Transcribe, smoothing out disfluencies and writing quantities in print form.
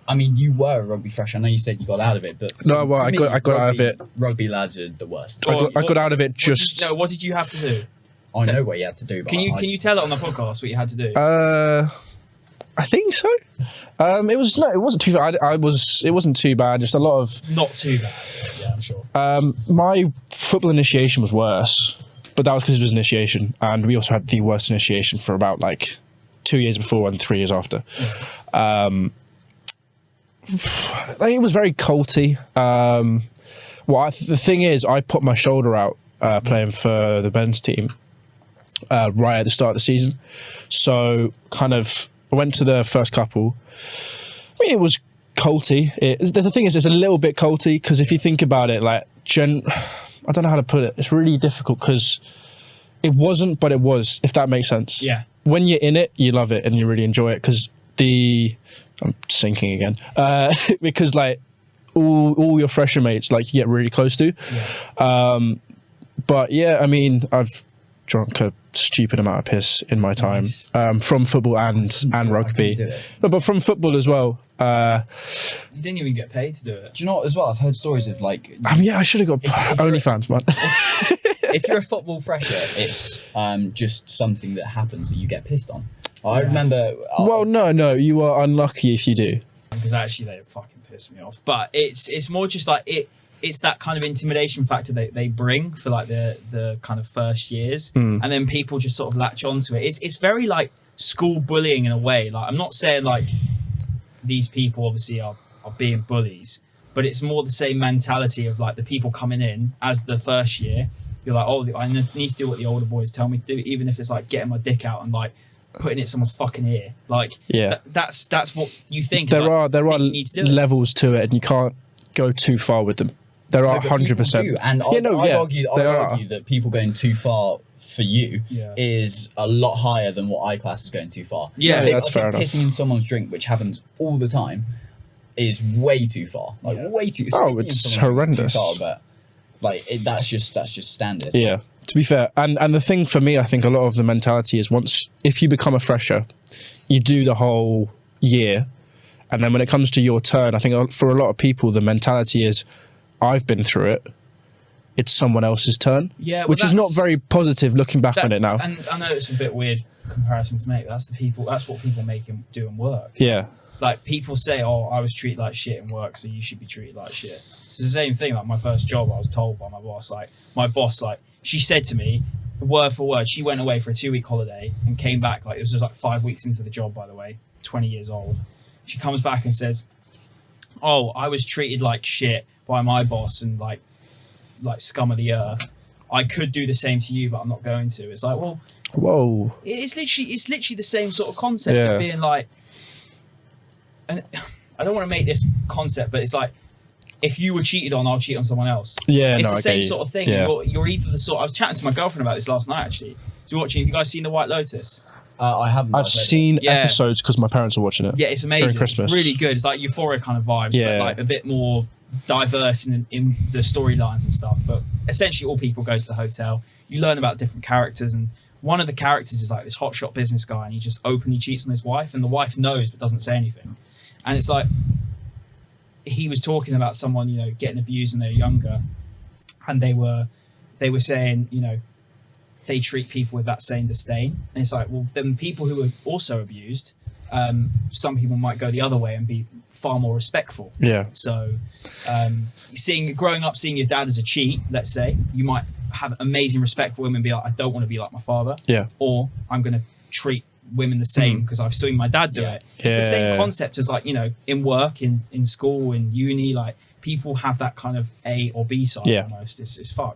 I mean, you were a rugby fresh. I know you said you got out of it, but No, well, I got out of it. Rugby lads are the worst. I got out of it just. What did you have to do? I know what you had to do. But Can you tell it on the podcast what you had to do? I think so. It wasn't too bad. It wasn't too bad. Just a lot of. Not too bad. Yeah, I'm sure. My football initiation was worse, but that was because it was initiation, and we also had the worst initiation for about like 2 years before and 3 years after. It was very culty. The thing is, I put my shoulder out playing for the men's team right at the start of the season. So kind of I went to the first couple. I mean, it was culty. The thing is, it's a little bit culty because if you think about it, like I don't know how to put it. It's really difficult because it wasn't, but it was, if that makes sense. Yeah. When you're in it, you love it and you really enjoy it because I'm sinking again. Because like all your fresher mates, like you get really close to. Yeah. But yeah, I mean, I've drunk a stupid amount of piss in my time from football and rugby. No, but from football as well. You didn't even get paid to do it. Do you know what, as well? I've heard stories of like. Yeah, I should have got OnlyFans, man. If you're a football fresher, it's just something that happens that you get pissed on. I remember. Well, no, you are unlucky if you do. Because actually, they fucking piss me off. But it's more just like it's that kind of intimidation factor they bring for like the kind of first years, and then people just sort of latch onto it. It's very like school bullying in a way. Like I'm not saying like these people obviously are being bullies, but it's more the same mentality of like the people coming in as the first year. You're like, oh, I need to do what the older boys tell me to do, even if it's like getting my dick out and like putting it in someone's fucking ear. Like, that's what you think. There are levels to it, and you can't go too far with them. There are 100%. And I argue that people going too far for you is a lot higher than what I class as going too far. Yeah, that's fair enough. Pissing in someone's drink, which happens all the time, is way too far. Like way too. It's horrendous. Too far, but like that's just standard. Yeah. To be fair, and the thing for me, I think a lot of the mentality is if you become a fresher, you do the whole year, and then when it comes to your turn, I think for a lot of people, the mentality is, I've been through it, it's someone else's turn. Yeah, which is not very positive looking back on it now. And I know it's a bit weird comparison to make. That's what people make him do in work. Yeah. Like people say, oh, I was treated like shit in work, so you should be treated like shit. It's the same thing. Like my first job, I was told by my boss, she said to me, word for word, she went away for a 2-week holiday and came back. Like it was just like 5 weeks into the job, by the way, 20 years old. She comes back and says, oh, I was treated like shit by my boss and like scum of the earth. I could do the same to you, but I'm not going to. It's like, well, whoa. It's literally the same sort of concept of being like, and I don't want to make this concept, but it's like, if you were cheated on, I'll cheat on someone else. Yeah, it's the same sort of thing. Yeah. You're either the sort. I was chatting to my girlfriend about this last night. Actually, have you guys seen The White Lotus? I haven't. I've seen episodes because my parents are watching it. Yeah, it's amazing. During Christmas. It's really good. It's like Euphoria kind of vibes, but like a bit more diverse in the storylines and stuff. But essentially, all people go to the hotel. You learn about different characters, and one of the characters is like this hotshot business guy, and he just openly cheats on his wife, and the wife knows but doesn't say anything. And it's like, he was talking about someone, getting abused when they were younger, and they were saying, they treat people with that same disdain. And it's like, well, then people who are also abused, some people might go the other way and be far more respectful. Yeah. So, growing up, seeing your dad as a cheat, let's say, you might have amazing respect for him and be like, I don't want to be like my father. Yeah. Or I'm going to treat women the same because I've seen my dad do it. It's the same concept as like, in work, in school, in uni, like people have that kind of A or B side almost. It's fucked.